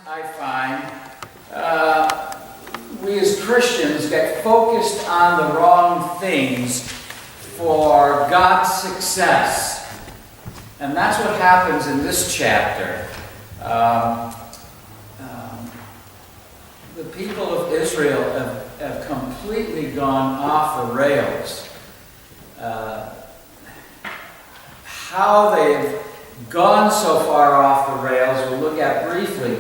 I find we as Christians get focused on the wrong things for God's success. And that's what happens in this chapter. The people of Israel have completely gone off the rails. How they've gone so far off the rails we'll look at briefly,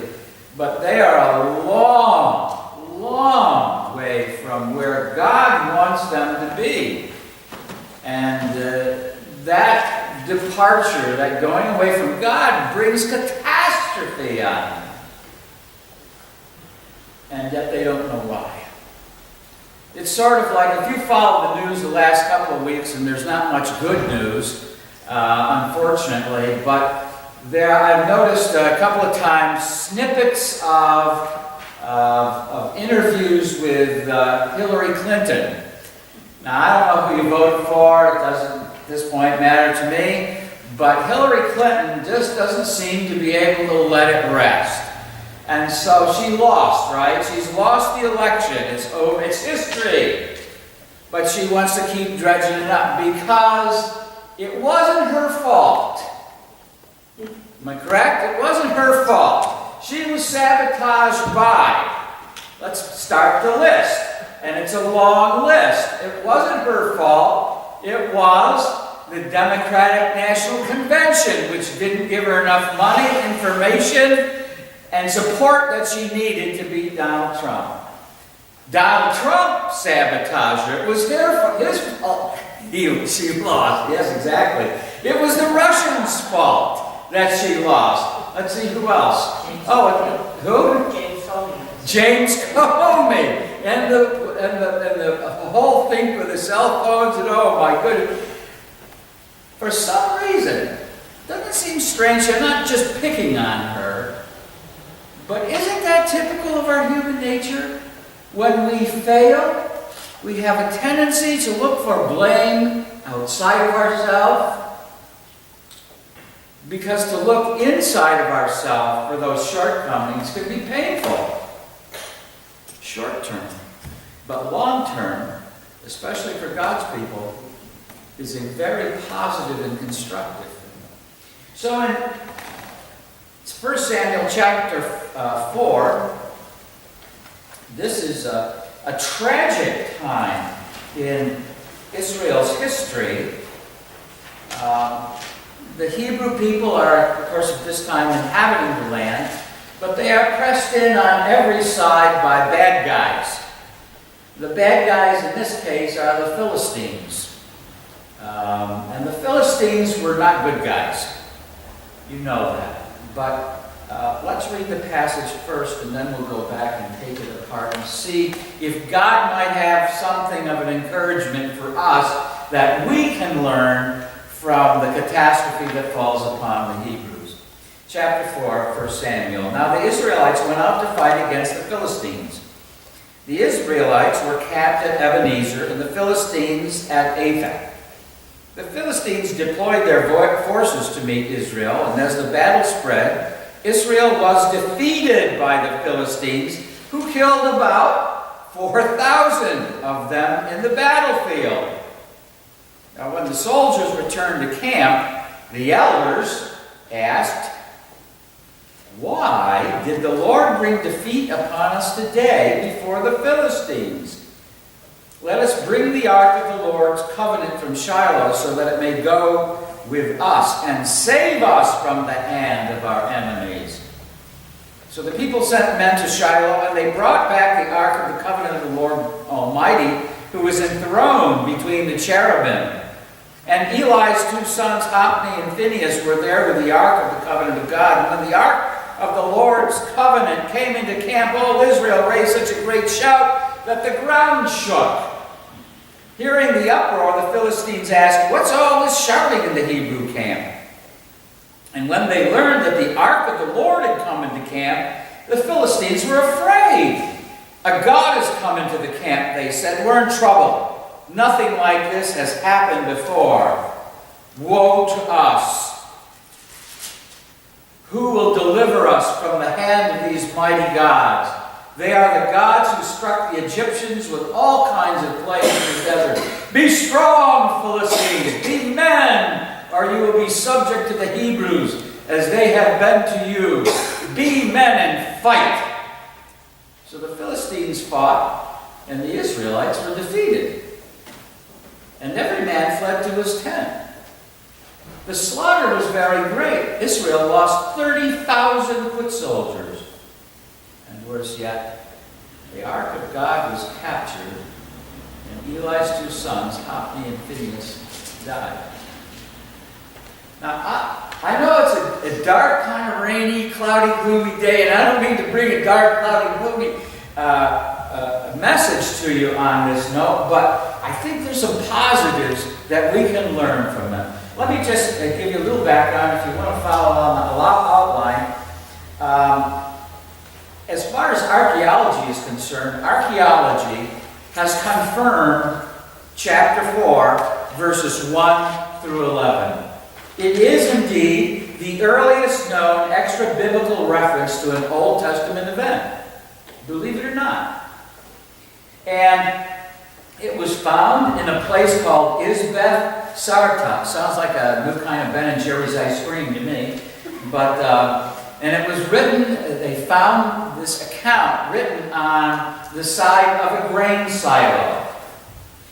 but they are a long, long way from where God wants them to be. And that departure, that going away from God, brings catastrophe on them. And yet they don't know why. It's sort of like if you followed the news the last couple of weeks, and there's not much good news, unfortunately, but I've noticed a couple of times snippets of interviews with Hillary Clinton. Now, I don't know who you voted for. It doesn't, at this point, matter to me. But Hillary Clinton just doesn't seem to be able to let it rest. And so she lost, right? She's lost the election. It's over. It's history. But she wants to keep dredging it up because it wasn't her fault. Am I correct? It wasn't her fault. She was sabotaged by. Let's start the list. And it's a long list. It wasn't her fault. It was the Democratic National Convention, which didn't give her enough money, information, and support that she needed to beat Donald Trump. Donald Trump sabotaged her. It was his fault. She lost. Yes, exactly. It was the Russians' fault that she lost. Let's see, who else? Who? James Comey. James Comey. And the whole thing with the cell phones and oh my goodness. For some reason, doesn't it seem strange? I'm not just picking on her, but isn't that typical of our human nature? When we fail, we have a tendency to look for blame outside of ourselves, because to look inside of ourselves for those shortcomings can be painful. Short term, but long term, especially for God's people, is a very positive and constructive thing. So in 1 Samuel chapter 4, this is a tragic time in Israel's history. The Hebrew people are, of course, at this time inhabiting the land, but they are pressed in on every side by bad guys. The bad guys in this case are the Philistines. And the Philistines were not good guys. You know that. But let's read the passage first, and then we'll go back and take it apart and see if God might have something of an encouragement for us that we can learn from the catastrophe that falls upon the Hebrews. Chapter 4, 1 Samuel. Now the Israelites went out to fight against the Philistines. The Israelites were camped at Ebenezer, and the Philistines at Aphek. The Philistines deployed their forces to meet Israel, and as the battle spread, Israel was defeated by the Philistines, who killed about 4,000 of them in the battlefield. Now when the soldiers returned to camp, the elders asked, "Why did the Lord bring defeat upon us today before the Philistines? Let us bring the ark of the Lord's covenant from Shiloh so that it may go with us and save us from the hand of our enemies." So the people sent men to Shiloh, and they brought back the ark of the covenant of the Lord Almighty, who was enthroned between the cherubim. And Eli's two sons, Hophni and Phinehas, were there with the ark of the covenant of God. And when the ark of the Lord's covenant came into camp, all Israel raised such a great shout that the ground shook. Hearing the uproar, the Philistines asked, "What's all this shouting in the Hebrew camp?" And when they learned that the ark of the Lord had come into camp, the Philistines were afraid. "A god has come into the camp," they said. "We're in trouble. Nothing like this has happened before. Woe to us. Who will deliver us from the hand of these mighty gods? They are the gods who struck the Egyptians with all kinds of plagues in the desert. Be strong, Philistines! Be men, or you will be subject to the Hebrews, as they have been to you. Be men and fight! So the Philistines fought, and the Israelites were defeated. And every man fled to his tent. The slaughter was very great. Israel lost 30,000 foot soldiers. And worse yet, the ark of God was captured, and Eli's two sons, Hophni and Phinehas, died. Now, I know it's a dark, kind of rainy, cloudy, gloomy day, and I don't mean to bring a dark, cloudy, gloomy message to you on this note, but I think there's some positives that we can learn from them. Let me just give you a little background if you want to follow on the outline. As far as archaeology is concerned, archaeology has confirmed chapter 4, verses 1 through 11. It is indeed the earliest known extra-biblical reference to an Old Testament event. Believe it or not. And it was found in a place called Isbeth Sartah. Sounds like a new kind of Ben and Jerry's ice cream to me. But, and it was written, they found this account written on the side of a grain silo.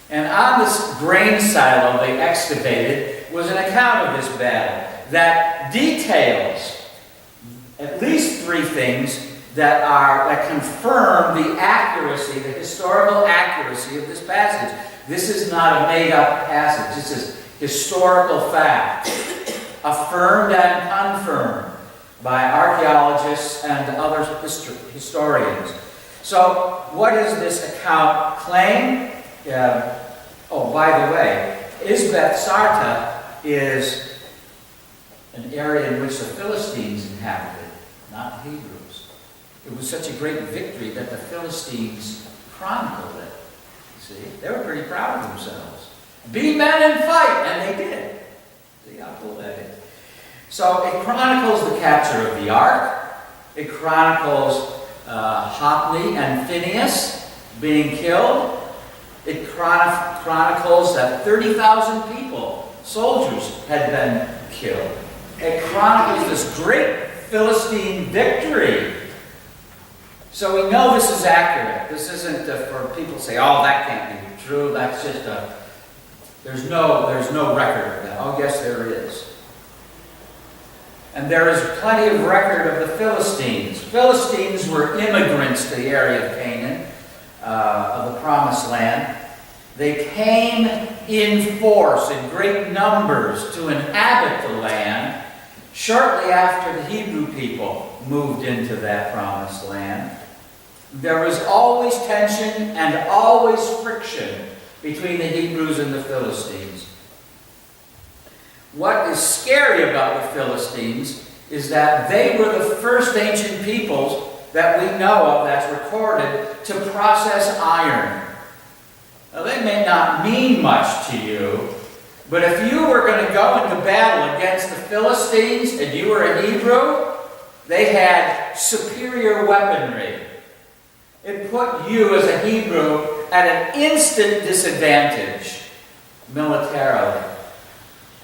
And on this grain silo they excavated was an account of this battle that details at least three things that confirm the accuracy, the historical accuracy of this passage. This is not a made-up passage. This is historical fact, affirmed and confirmed by archaeologists and other historians. So, what does this account claim? Oh, by the way, Isbeth Sartah is an area in which the Philistines inhabited, not the Hebrews. It was such a great victory that the Philistines chronicled it. See, they were pretty proud of themselves. Be men and fight, and they did. See how cool that is. So it chronicles the capture of the ark. It chronicles Hophni and Phinehas being killed. It chronicles that 30,000 people, soldiers, had been killed. It chronicles this great Philistine victory. So we know this is accurate. This isn't for people to say, oh, that can't be true. That's just there's no record of that. Oh, yes, there is. And there is plenty of record of the Philistines. Philistines were immigrants to the area of Canaan, of the Promised Land. They came in force, in great numbers, to inhabit the land shortly after the Hebrew people moved into that Promised Land. There was always tension and always friction between the Hebrews and the Philistines. What is scary about the Philistines is that they were the first ancient peoples that we know of, that's recorded, to process iron. Now, they may not mean much to you, but if you were going to go into battle against the Philistines and you were a Hebrew, they had superior weaponry. It put you as a Hebrew at an instant disadvantage militarily.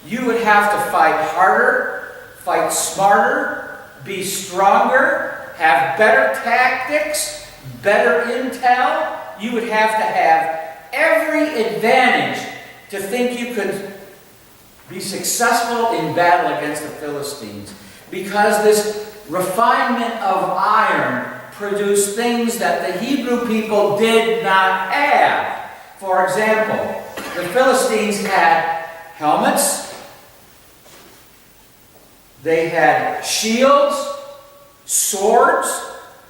You would have to fight harder, fight smarter, be stronger, have better tactics, better intel. You would have to have every advantage to think you could be successful in battle against the Philistines, because this refinement of iron produced things that the Hebrew people did not have. For example, the Philistines had helmets, they had shields, swords,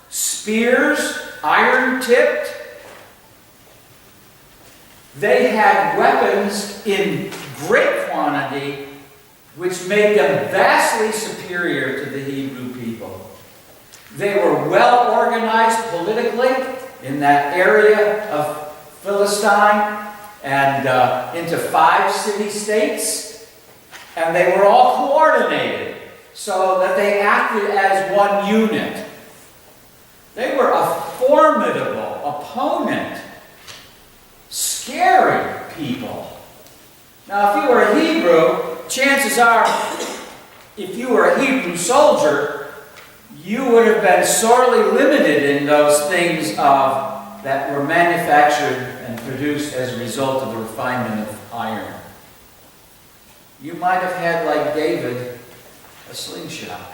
spears, iron-tipped. They had weapons in great quantity, which made them vastly superior to the Hebrew people. They were well organized politically in that area of Philistine and into 5 city-states, and they were all coordinated. so that they acted as one unit. They were a formidable opponent, scary people. Now, if you were a Hebrew, chances are, if you were a Hebrew soldier, you would have been sorely limited in those things that were manufactured and produced as a result of the refinement of iron. You might have had, like David, a slingshot.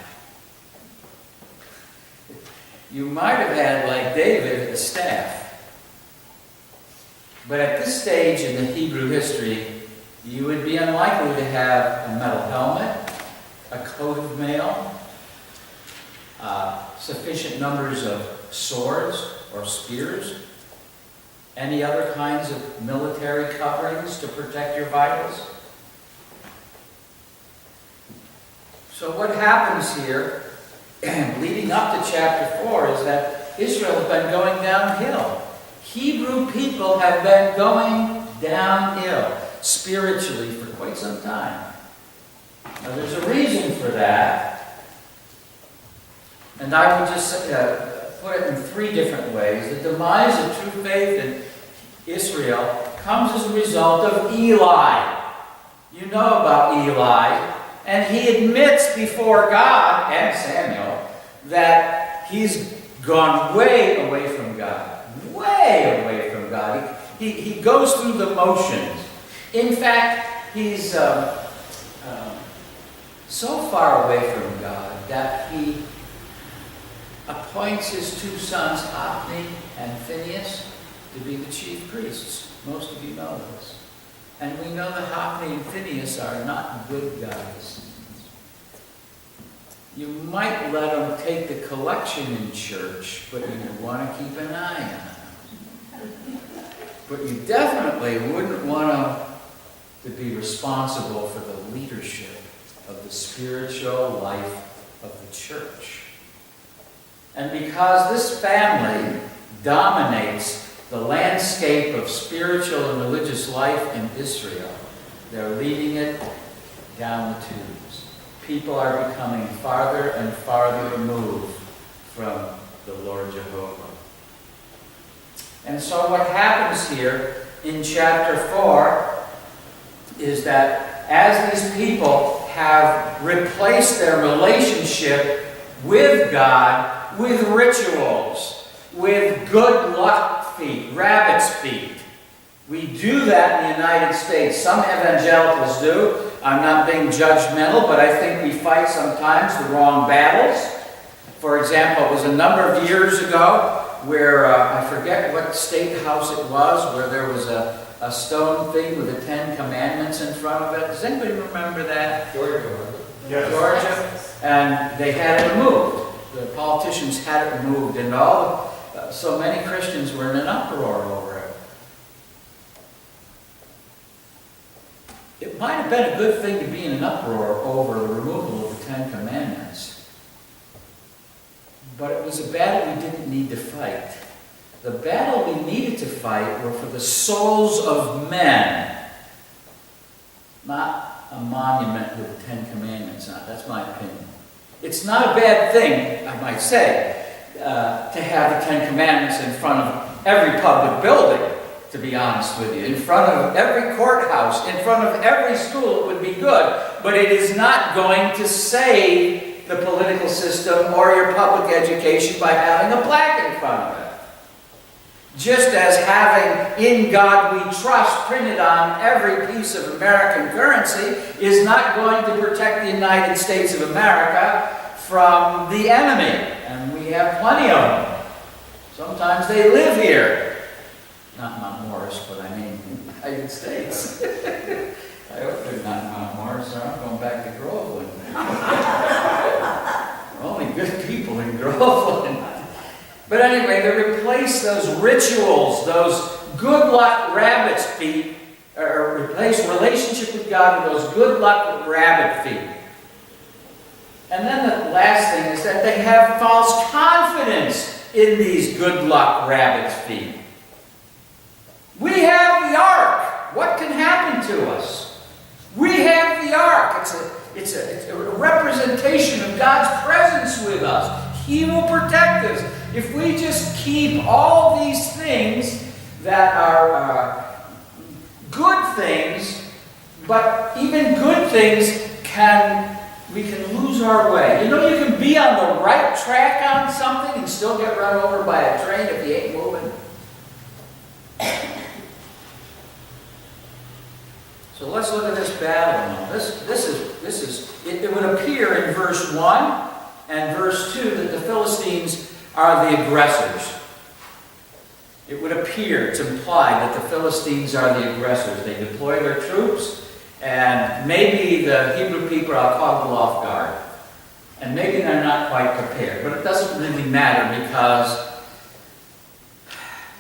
You might have had, like David, a staff. But at this stage in the Hebrew history, you would be unlikely to have a metal helmet, a coat of mail, sufficient numbers of swords or spears, any other kinds of military coverings to protect your vitals. So what happens here, leading up to chapter 4, is that Israel has been going downhill. Hebrew people have been going downhill spiritually for quite some time. Now there's a reason for that, and I would just put it in 3 different ways. The demise of true faith in Israel comes as a result of Eli. You know about Eli. And he admits before God and Samuel that he's gone way away from God. Way away from God. He goes through the motions. In fact, he's so far away from God that he appoints his 2 sons, Hophni and Phinehas, to be the chief priests. Most of you know this. And we know that Hophni and Phinehas are not good guys. You might let them take the collection in church, but you want to keep an eye on them. But you definitely wouldn't want them to be responsible for the leadership of the spiritual life of the church. And because this family dominates the landscape of spiritual and religious life in Israel, they're leading it down the tubes. People are becoming farther and farther removed from the Lord Jehovah. And so what happens here in chapter 4 is that as these people have replaced their relationship with God with rituals, with good luck feet, rabbit's feet. We do that in the United States. Some evangelicals do. I'm not being judgmental, but I think we fight sometimes the wrong battles. For example, it was a number of years ago where, I forget what state house it was, where there was a stone thing with the 10 Commandments in front of it. Does anybody remember that? Georgia. Yes. Georgia. And they had it removed. The politicians had it removed, and so many Christians were in an uproar over it. It might have been a good thing to be in an uproar over the removal of the 10 Commandments. But it was a battle we didn't need to fight. The battle we needed to fight were for the souls of men, not a monument with the 10 Commandments on it. That's my opinion. It's not a bad thing, I might say, to have the 10 Commandments in front of every public building, to be honest with you. In front of every courthouse, in front of every school, it would be good. But it is not going to save the political system or your public education by having a plaque in front of it. Just as having "In God We Trust" printed on every piece of American currency is not going to protect the United States of America from the enemy. And we have plenty of them. Sometimes they live here. Not Mount Morris, but I mean in the United States. I hope they're not Mount Morris, or I'm going back to Groveland. Only good people in Groveland. But anyway, they replace those rituals, those good luck rabbit's feet, or replace relationship with God with those good luck rabbit feet. And then the last thing is that they have false confidence in these good luck rabbit's feet. We have the ark. What can happen to us? We have the ark. It's a representation of God's presence with us. He will protect us. If we just keep all these things that are good things, but even good things we can lose our way. You know, you can be on the right track on something and still get run over by a train if you ain't moving. So let's look at this battle now. It would appear in verse 1 and verse 2 that the Philistines are the aggressors. It would appear, it's implied that the Philistines are the aggressors. They deploy their troops, and maybe the Hebrew people are caught off guard. And maybe they're not quite prepared. But it doesn't really matter because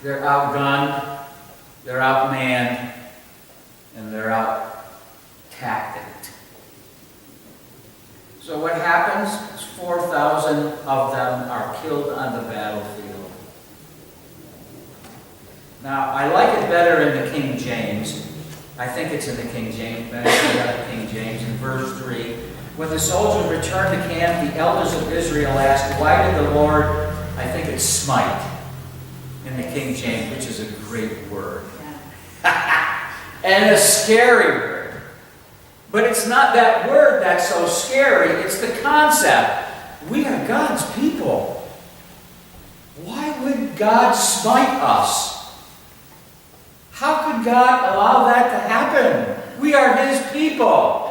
they're outgunned, they're outmanned, and they're out-tacticked. So what happens is 4,000 of them are killed on the battlefield. Now, I like it better in the King James. I think it's in the King James, but I King James in verse 3. When the soldiers returned to camp, the elders of Israel asked, why did the Lord, I think it's smite, in the King James, which is a great word. And a scary word. But it's not that word that's so scary, it's the concept. We are God's people. Why would God smite us? How could God allow that to happen? We are His people.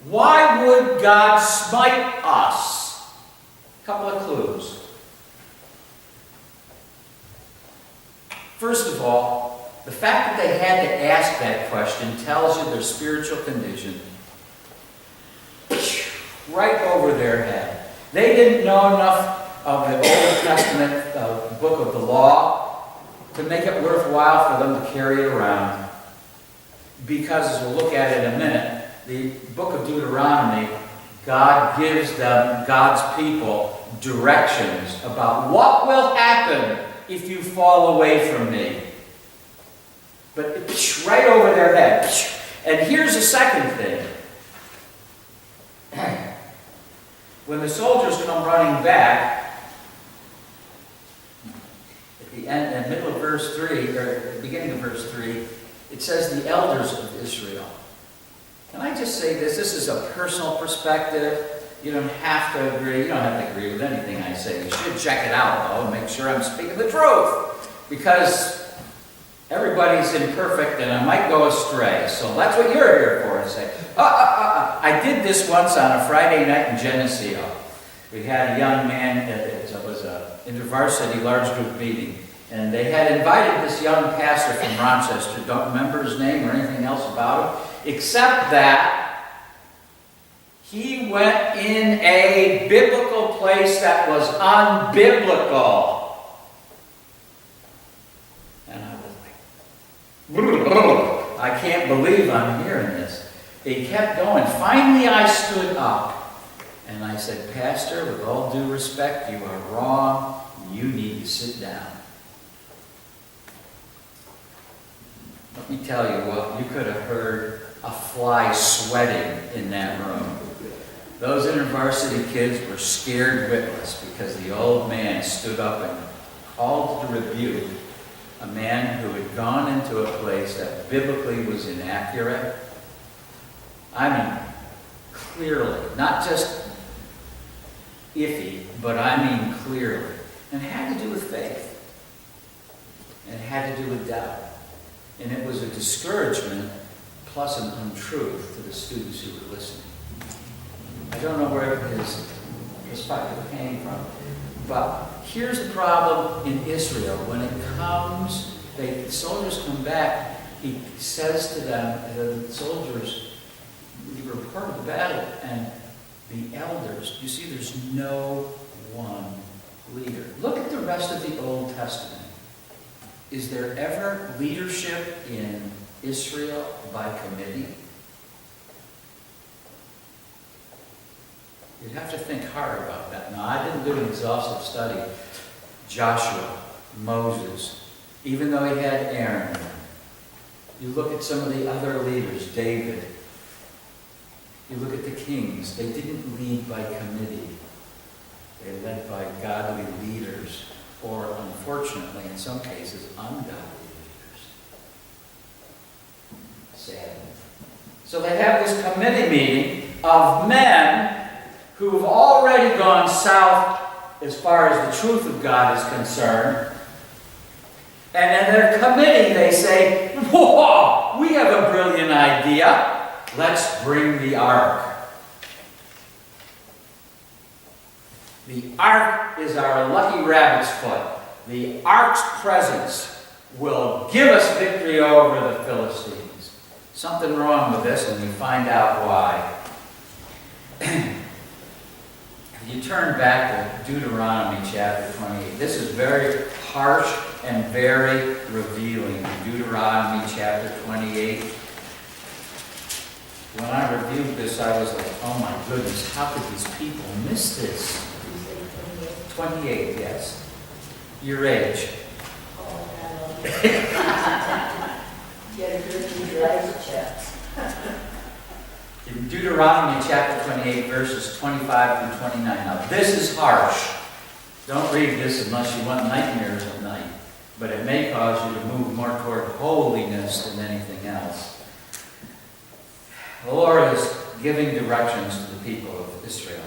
Why would God smite us? A couple of clues. First of all, the fact that they had to ask that question tells you their spiritual condition. Right over their head. They didn't know enough of the Old Testament book of the law to make it worthwhile for them to carry it around. Because, as we'll look at it in a minute, the book of Deuteronomy, God gives them, God's people, directions about what will happen if you fall away from me. But right over their head. And here's the second thing. When the soldiers come running back, in the middle of verse 3, or at the beginning of verse 3, it says the elders of Israel. Can I just say this? This is a personal perspective. You don't have to agree. You don't have to agree with anything I say. You should check it out, though, and make sure I'm speaking the truth. Because everybody's imperfect, and I might go astray. So that's what you're here for, to say, I did this once on a Friday night in Geneseo. We had a young man, it was an InterVarsity large group meeting, and they had invited this young pastor from Rochester. Don't remember his name or anything else about him, except that he went in a biblical place that was unbiblical. And I was like, I can't believe I'm hearing this. He kept going. Finally, I stood up. And I said, Pastor, with all due respect, you are wrong. You need to sit down. Let me tell you what, you could have heard a fly sweating in that room. Those InterVarsity kids were scared witless because the old man stood up and called to rebuke a man who had gone into a place that biblically was inaccurate. I mean, clearly, not just iffy, but I mean clearly. And it had to do with faith. And it had to do with doubt. And it was a discouragement plus an untruth to the students who were listening. I don't know where his perspective came from. But here's the problem in Israel. When it comes, the soldiers come back, he says to them, the soldiers, you were part of the battle, and the elders, you see there's no one leader. Look at the rest of the Old Testament. Is there ever leadership in Israel by committee? You'd have to think hard about that. Now, I didn't do an exhaustive study. Joshua, Moses, even though he had Aaron. You look at some of the other leaders, David. You look at the kings, they didn't lead by committee. They led by godly leaders, or unfortunately, in some cases, ungodly leaders. Sad. So they have this committee meeting of men who've already gone south as far as the truth of God is concerned. And in their committee, they say, whoa, we have a brilliant idea. Let's bring the ark. The ark is our lucky rabbit's foot. The ark's presence will give us victory over the Philistines. Something wrong with this, and we find out why. If you turn back to Deuteronomy chapter 28, this is very harsh and very revealing. Deuteronomy chapter 28. When I reviewed this, I was like, oh my goodness, how could these people miss this? 28, yes. Your age. Get a good driver's checks. In Deuteronomy chapter 28, verses 25 through 29. Now, this is harsh. Don't read this unless you want nightmares at night. But it may cause you to move more toward holiness than anything else. The Lord is giving directions to the people of Israel.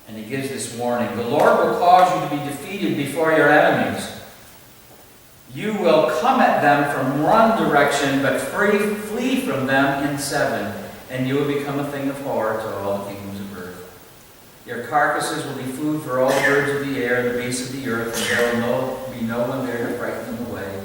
And he gives this warning. The Lord will cause you to be defeated before your enemies. You will come at them from one direction, but flee from them in seven. And you will become a thing of horror to all the kingdoms of earth. Your carcasses will be food for all the birds of the air, the beasts of the earth, and there will be no one there to frighten them away.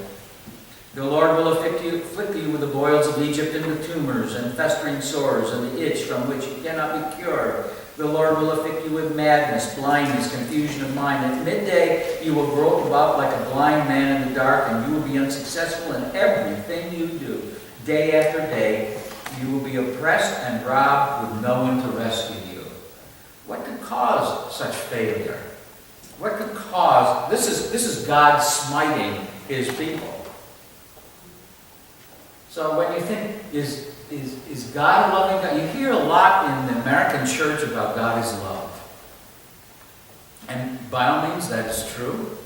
The Lord will afflict you with the boils of Egypt and with tumors and festering sores and the itch from which you cannot be cured. The Lord will afflict you with madness, blindness, confusion of mind. At midday you will grope about like a blind man in the dark, and you will be unsuccessful in everything you do. Day after day you will be oppressed and robbed with no one to rescue you. What could cause such failure? What could cause... This is God smiting his people. So when you think, is God a loving God? You hear a lot in the American church about God is love. And by all means, that is true.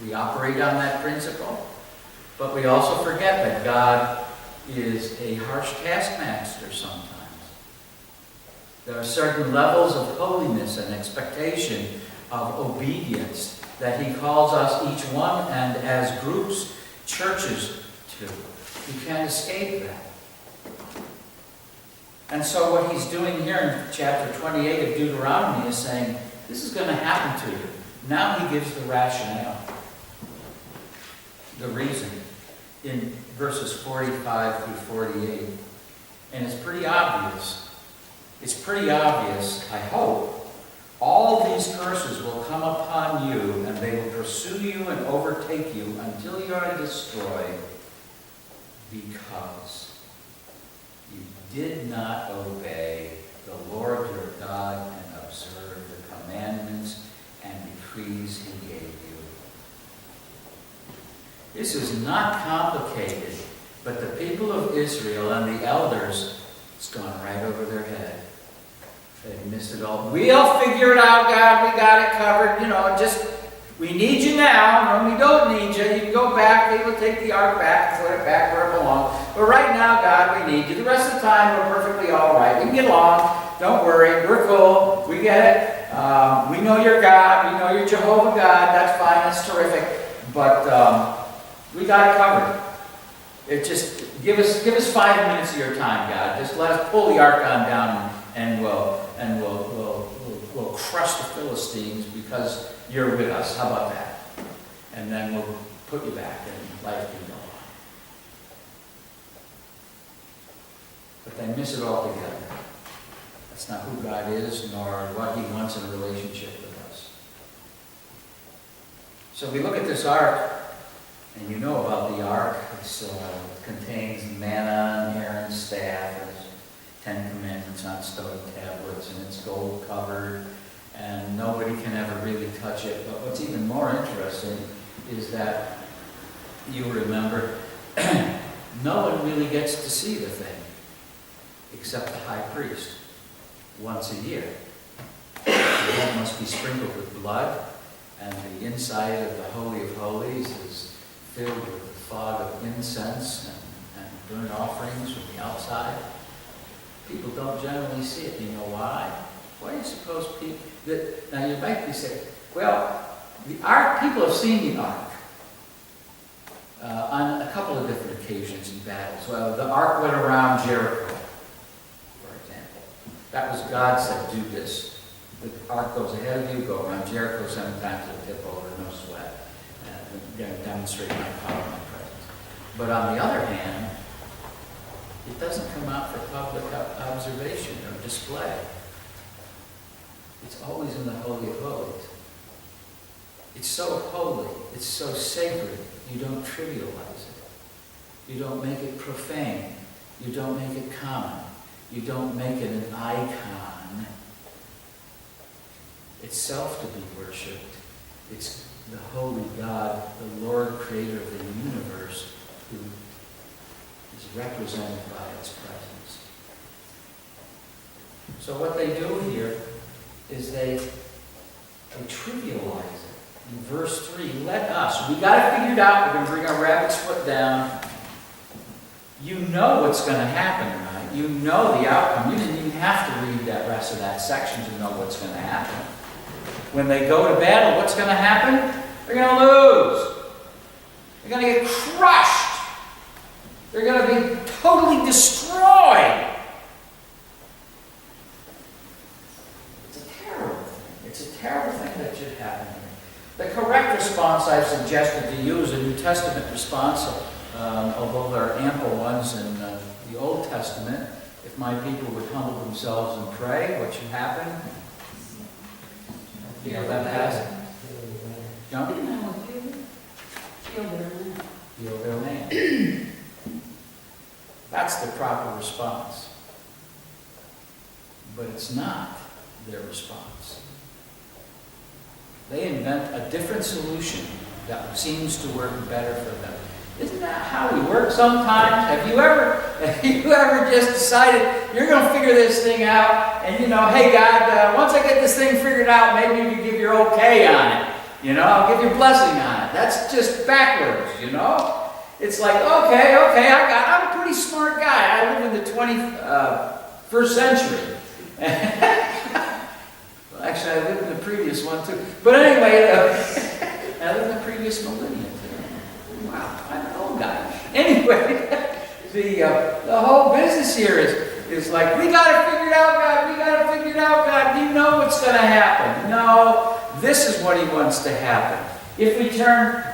We operate on that principle. But we also forget that God is a harsh taskmaster sometimes. There are certain levels of holiness and expectation of obedience that he calls us each one, and as groups, churches, to. You can't escape that. And so what he's doing here in chapter 28 of Deuteronomy is saying, this is going to happen to you. Now he gives the rationale, the reason, in verses 45 through 48. And it's pretty obvious. It's pretty obvious, I hope. All these curses will come upon you, and they will pursue you and overtake you until you are destroyed, because you did not obey the Lord your God and observe the commandments and decrees he gave you. This is not complicated, but the people of Israel and the elders, it's gone right over their head. They missed it all. We'll figure it out, God. We got it covered. We need you now. When we don't need you, you can go back. They will take the ark back and put it back where it belongs. But right now, God, we need you. The rest of the time, we're perfectly all right. We can get along. Don't worry. We're cool. We get it. We know you're God. We know you're Jehovah God. That's fine. That's terrific. But we got it covered. It just give us 5 minutes of your time, God. Just let us pull the ark on down, and we'll crush the Philistines because you're with us. How about that? And then we'll put you back and life can go on. But they miss it altogether. That's not who God is, nor what he wants in a relationship with us. So we look at this ark, and you know about the ark. It contains manna and Aaron's staff, and 10 Commandments on stone tablets, and it's gold covered, and nobody can ever really touch it. But what's even more interesting is that you remember no one really gets to see the thing except the high priest, once a year. The lamb must be sprinkled with blood, and the inside of the Holy of Holies is filled with the fog of incense and burnt offerings from the outside. People don't generally see it. You know why? Why do you suppose people... Now you might be saying, well, the ark, people have seen the ark on a couple of different occasions in battles. Well, the ark went around Jericho, for example. That was God said, do this. The ark goes ahead of you, go around Jericho 7 times, it'll tip over, no sweat. I'm going to demonstrate my power and my presence. But on the other hand, it doesn't come out for public observation or display. It's always in the Holy of Holies. It's so holy, it's so sacred, you don't trivialize it. You don't make it profane. You don't make it common. You don't make it an icon. It's self to be worshipped. It's the holy God, the Lord, creator of the universe, who is represented by its presence. So what they do here is they trivialize it. In verse 3, let us, we got it figured out, we're going to bring our rabbit's foot down. You know what's going to happen, right? You know the outcome. You didn't even have to read that rest of that section to know what's going to happen. When they go to battle, what's going to happen? They're going to lose. They're going to get crushed. They're going to be totally destroyed. It's a terrible thing. It's a terrible thing that should happen here. The correct response I've suggested to you is a New Testament response, although there are ample ones in the Old Testament. If my people would humble themselves and pray, what should happen? You know that passage? Jump? Heal their land. That's the proper response. But it's not their response. They invent a different solution that seems to work better for them. Isn't that how we work sometimes? Have you ever just decided you're going to figure this thing out, and hey God, once I get this thing figured out, maybe you can give your okay on it. I'll give your blessing on it. That's just backwards, It's like, okay, I'm a pretty smart guy. I live in the 21st century. Well, actually, I lived in the previous one too. But anyway, I lived in the previous millennium too. Wow, I'm an old guy. Anyway, the whole business here is like, we got it figured out, God. We got it figured out, God. You know what's going to happen. No, this is what He wants to happen. If we turn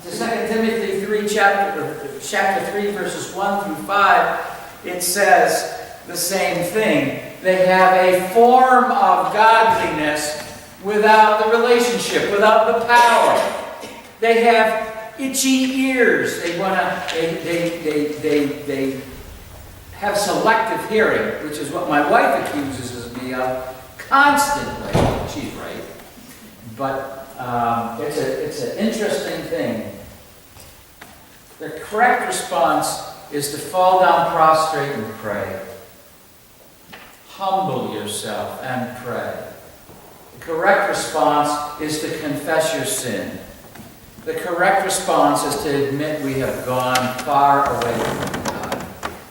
to 2 Timothy 3, chapter 3, verses 1 through 5, it says the same thing. They have a form of godliness without the relationship, without the power. They have itchy ears. They have selective hearing, which is what my wife accuses me of constantly. She's right. But it's an interesting thing. The correct response is to fall down prostrate and pray. Humble yourself and pray. The correct response is to confess your sin. The correct response is to admit we have gone far away from God,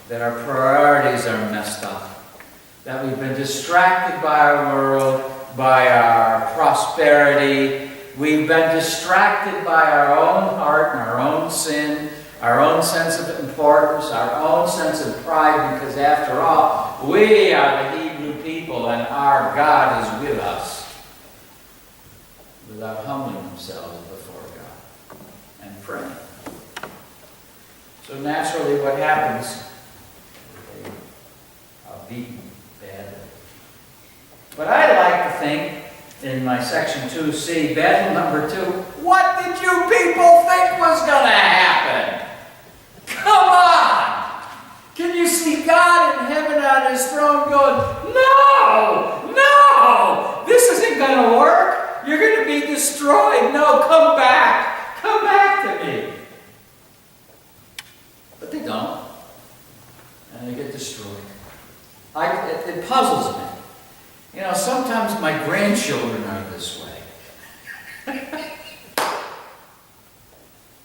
that our priorities are messed up, that we've been distracted by our world, by our prosperity. We've been distracted by our own heart and our own sin, our own sense of importance, our own sense of pride, because after all, we are the Hebrew people and our God is with us, without humbling themselves before God and praying. So naturally what happens, they are beaten badly. But I like to think, in my section 2C, battle number 2, what did you people think was going to happen? Come on! Can you see God in heaven on His throne going, no, this isn't going to work. You're going to be destroyed. No, come back to me. But they don't, and they get destroyed. it puzzles me. You know, sometimes my grandchildren are this way.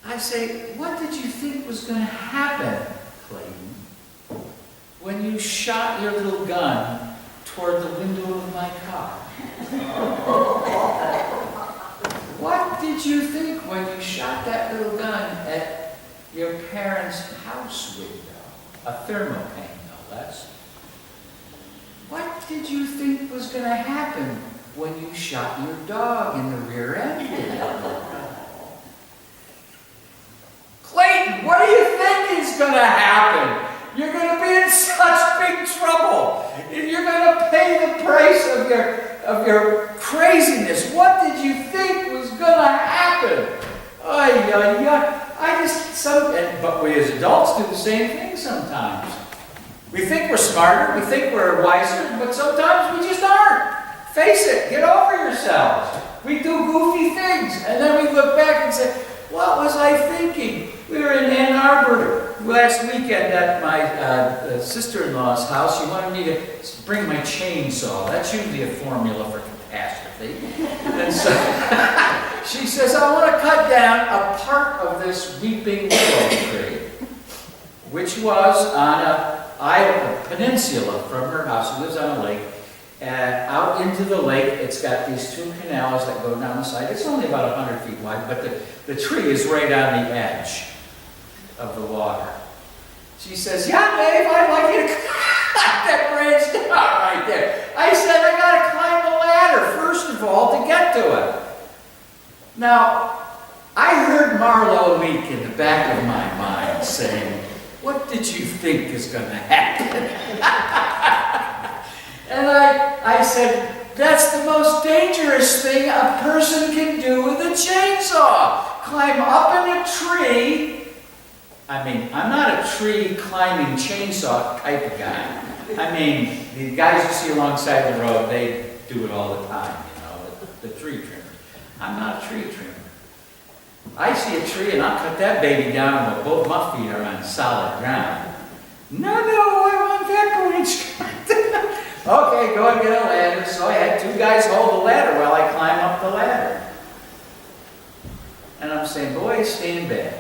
I say, what did you think was going to happen, Clayton, when you shot your little gun toward the window of my car? What did you think when you shot that little gun at your parents' house window? A thermopane, no less. What did you think was going to happen when you shot your dog in the rear end? Clayton, what do you think is going to happen? You're going to be in such big trouble. You're going to pay the price of your craziness. What did you think was going to happen? But we as adults do the same thing sometimes. We think we're smarter, we think we're wiser, but sometimes we just aren't. Face it, get over yourselves. We do goofy things, and then we look back and say, what was I thinking? We were in Ann Arbor last weekend at my sister-in-law's house. She wanted me to bring my chainsaw. That's usually a formula for catastrophe. And so she says, I want to cut down a part of this weeping willow tree, which was on a peninsula from her house. She lives on a lake. Out into the lake, it's got these two canals that go down the side. It's only about 100 feet wide, but the tree is right on the edge of the water. She says, yeah, Dave, I'd like you to cut that branch down right there. I said, I got to climb the ladder, first of all, to get to it. Now, I heard Marlo leak in the back of my mind saying, what did you think is going to happen? And I said, that's the most dangerous thing a person can do with a chainsaw. Climb up in a tree. I mean, I'm not a tree climbing chainsaw type of guy. I mean, the guys you see alongside the road, they do it all the time, you know, the tree trimmers. I'm not a tree trimmer. I see a tree and I'll cut that baby down while both my feet are on solid ground. No, I want that branch. Okay, go and get a ladder. So I had two guys hold the ladder while I climb up the ladder. And I'm saying, boys, stand back.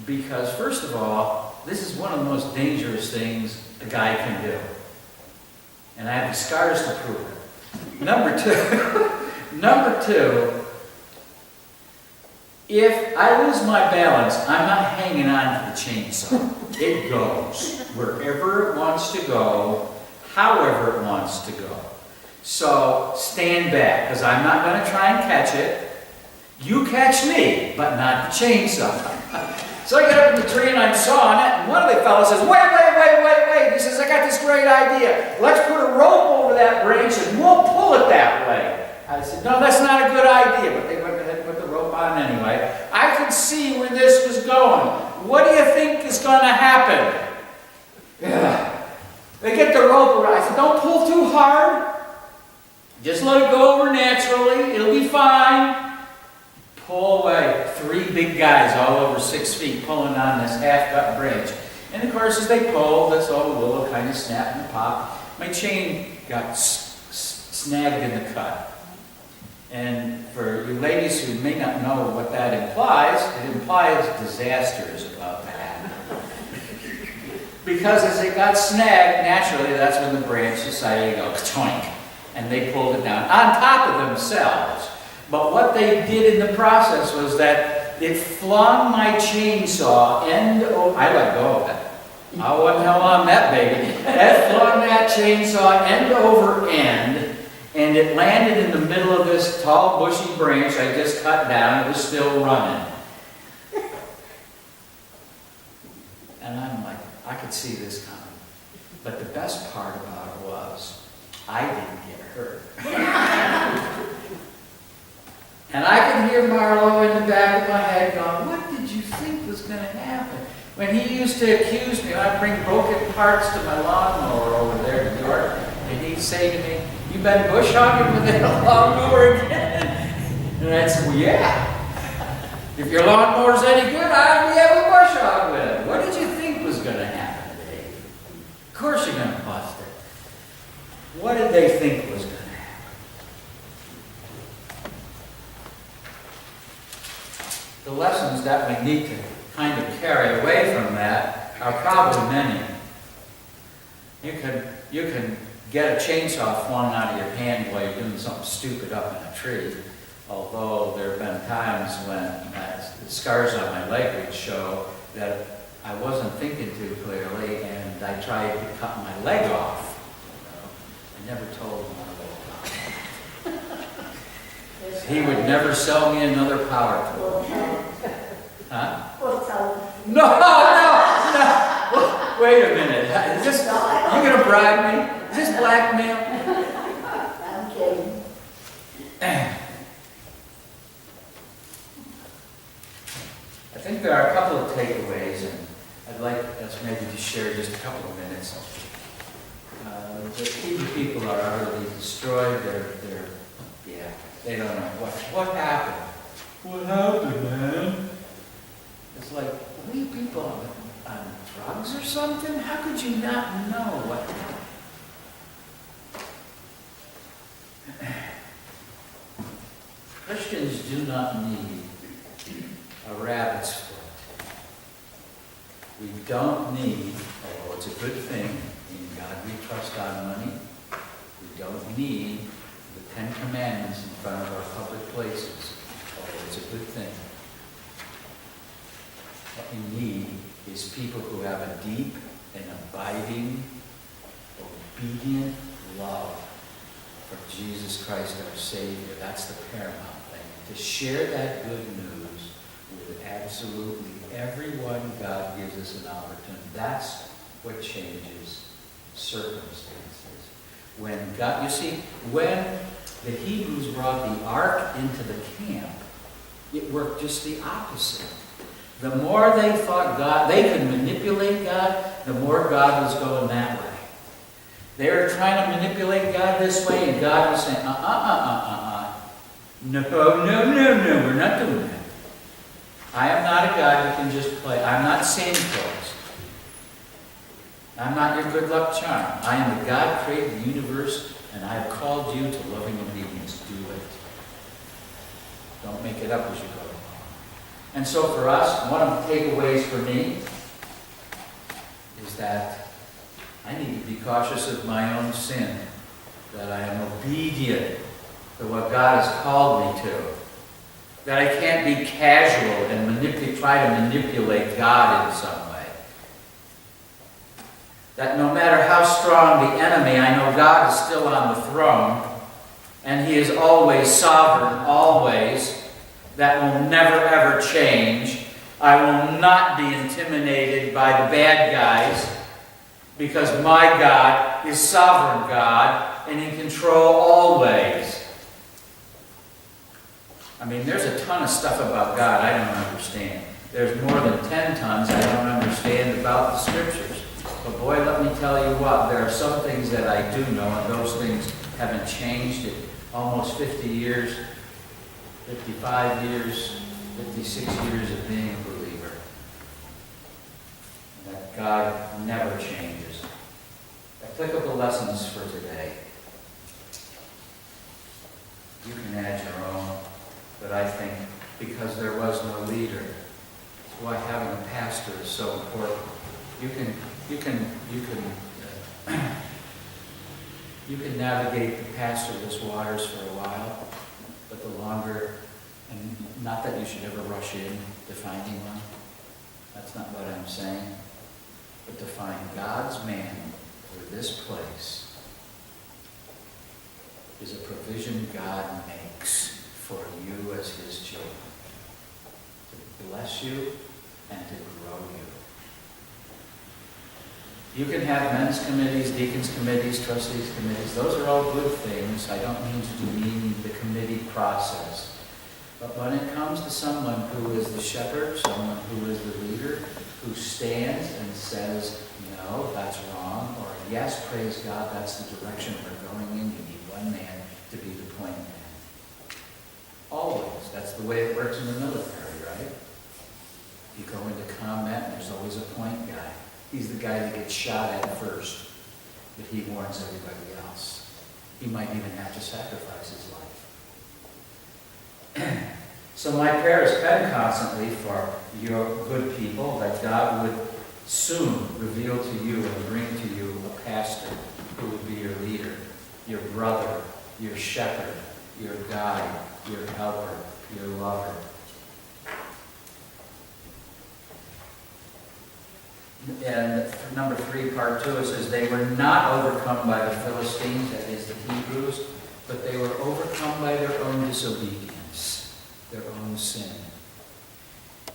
Because first of all, this is one of the most dangerous things a guy can do. And I have the scars to prove it. Number two, if I lose my balance, I'm not hanging on to the chainsaw. It goes wherever it wants to go, however it wants to go. So stand back, because I'm not going to try and catch it. You catch me, but not the chainsaw. So I get up in the tree and I'm sawing it, and one of the fellows says, wait. He says, I got this great idea. Let's put a rope over that branch and we'll pull it that way. I said, no, that's not a good idea. But they went ahead and put the rope on anyway. I could see where this was going. What do you think is going to happen? Yeah. They get the rope around. I said, don't pull too hard. Just let it go over naturally. It'll be fine. Pull away. Three big guys all over 6 feet pulling on this half-cut branch. And of course, as they pulled, this old willow kind of snapped and popped. My chain got snagged in the cut. And for you ladies who may not know what that implies, it implies disaster is about to happen. Because as it got snagged, naturally, that's when the branch decided to go toink, and they pulled it down on top of themselves. But what they did in the process was that it flung my chainsaw end over. I let go of it. I wasn't hell on that baby. It flung that chainsaw end over end, and it landed in the middle of this tall, bushy branch I just cut down. It was still running. And I'm like, I could see this coming. But the best part about it was, I didn't get hurt. And I could hear Marlo in the back of my head going, what did you think was going to happen? When he used to accuse me, I'd bring broken parts to my lawnmower over there in New York, and he'd say to me, you been bush hogging with that lawnmower again? And I'd say, well, yeah. If your lawnmower's any good, I'd be able to bush hog with it. What did you think was going to happen, Dave? Of course you're going to bust it. What did they think was going to happen? The lessons that we need to kind of carry away from that are probably many. You can get a chainsaw flung out of your hand while you're doing something stupid up in a tree. Although there have been times when the scars on my leg would show that I wasn't thinking too clearly, and I tried to cut my leg off. I never told him what I was. He would never sell me another power tool. Huh? No. Wait a minute. Is this, you gonna bribe me? Is this blackmail? I'm kidding. I think there are a couple of takeaways, and I'd like us maybe to share just a couple of minutes. The Hebrew people are utterly destroyed. They don't know what happened. What happened, man? It's like, were you people on drugs or something? How could you not know what happened? Christians do not need a rabbit's foot. We don't need, although it's a good thing, in God we trust our money, we don't need the 10 Commandments in front of our public places, although it's a good thing. What we need is people who have a deep and abiding, obedient love for Jesus Christ our Savior. That's the paramount thing. To share that good news with absolutely everyone God gives us an opportunity. That's what changes circumstances. When God, you see, when the Hebrews brought the ark into the camp, it worked just the opposite. The more they thought they could manipulate God, the more God was going that way. They were trying to manipulate God this way, and God was saying, no, we're not doing that. I am not a God who can just play. I'm not Santa Claus. I'm not your good luck charm. I am the God who created the universe, and I have called you to loving obedience. Do it. Don't make it up as you go along. And so for us, one of the takeaways for me is that I need to be cautious of my own sin, that I am obedient to what God has called me to, that I can't be casual and try to manipulate God in some way. That no matter how strong the enemy, I know God is still on the throne, and He is always sovereign, always. That will never ever change. I will not be intimidated by the bad guys, because my God is sovereign God and in control always. I mean, there's a ton of stuff about God I don't understand. There's more than 10 tons I don't understand about the Scriptures. But boy, let me tell you what, there are some things that I do know, and those things haven't changed in almost 50 years, 55 years, 56 years of being a believer. That God never changes. Applicable lessons for today. You can add your own, but I think because there was no leader, that's why having a pastor is so important. You can navigate the pastorless waters for a while, but the longer, and not that you should ever rush in to finding one. That's not what I'm saying. But to find God's man for this place is a provision God makes for you as His children. To bless you and to grow you. You can have men's committees, deacons committees, trustees committees. Those are all good things. I don't mean to demean the committee process. But when it comes to someone who is the shepherd, someone who is the leader, who stands and says, no, that's wrong, or yes, praise God, that's the direction we're going in, you need one man to be the point man. Always. That's the way it works in the military, right? You go into combat and there's always a point guy. He's the guy that gets shot at first, but he warns everybody else. He might even have to sacrifice his life. So my prayer has been constantly for your good people, that God would soon reveal to you and bring to you a pastor who would be your leader, your brother, your shepherd, your guide, your helper, your lover. And number 3, part 2, it says, they were not overcome by the Philistines, that is the Hebrews, but they were overcome by their own disobedience, their own sin.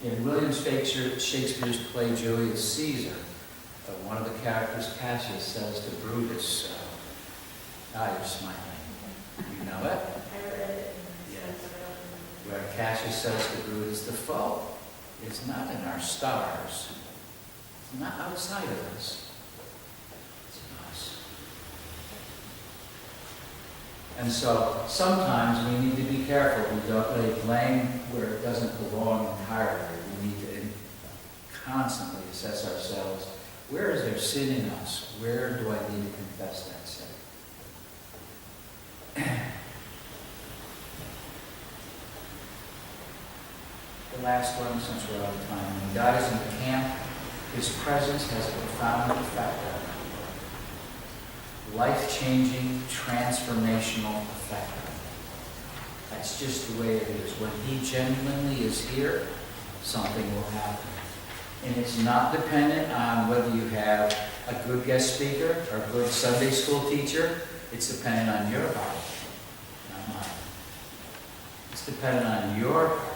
In William Shakespeare's play Julius Caesar, one of the characters, Cassius, says to Brutus, you're smiling. You know it? I read it. Yes. Where Cassius says to Brutus, the foe is not in our stars. It's not outside of us. It's in us. And so sometimes we need to be careful. We don't lay blame where it doesn't belong entirely. We need to constantly assess ourselves. Where is there sin in us? Where do I need to confess that sin? The last one, since we're out of time. When God is in the camp, His presence has a profound effect on me. Life-changing, transformational effect on me. That's just the way it is. When He genuinely is here, something will happen. And it's not dependent on whether you have a good guest speaker or a good Sunday school teacher. It's dependent on your heart, not mine. It's dependent on your heart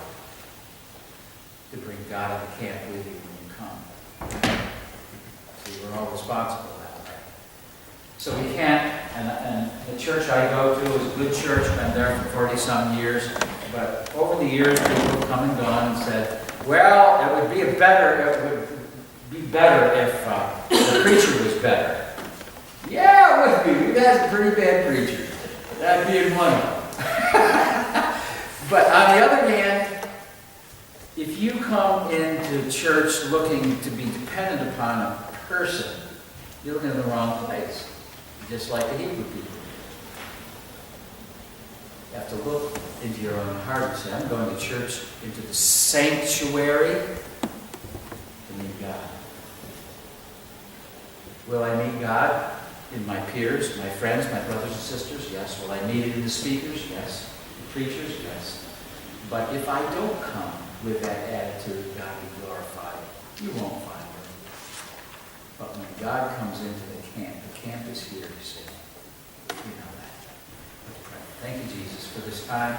to bring God to the camp with you when you come. See, we're all responsible that way. So we can't, and the church I go to is a good church, been there for 40-some years, but over the years people have come and gone and said, well, it would be better if the preacher was better. Yeah, it would be. You guys are pretty bad preachers. That being one of them. But on the other hand, if you come into church looking to be dependent upon a person, you're looking in the wrong place. Just like the Hebrew people. You have to look into your own heart and say, I'm going to church, into the sanctuary to meet God. Will I meet God in my peers, my friends, my brothers and sisters? Yes. Will I meet it in the speakers? Yes. The preachers? Yes. But if I don't come with that attitude, God be glorified, you won't find Him. But when God comes into the camp is here, you see. You know that. Let's pray. Thank you, Jesus, for this time.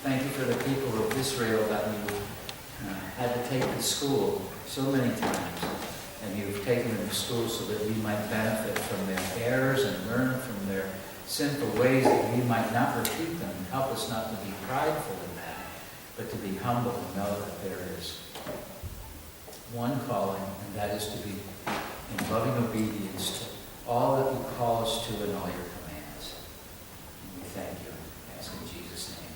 Thank you for the people of Israel that you had to take to school so many times. And you've taken them to school so that we might benefit from their errors and learn from their sinful ways, that we might not repeat them. Help us not to be prideful in that, but to be humble and know that there is one calling, and that is to be in loving obedience to all that you call us to in all your commands. And we thank you. I ask in Jesus' name.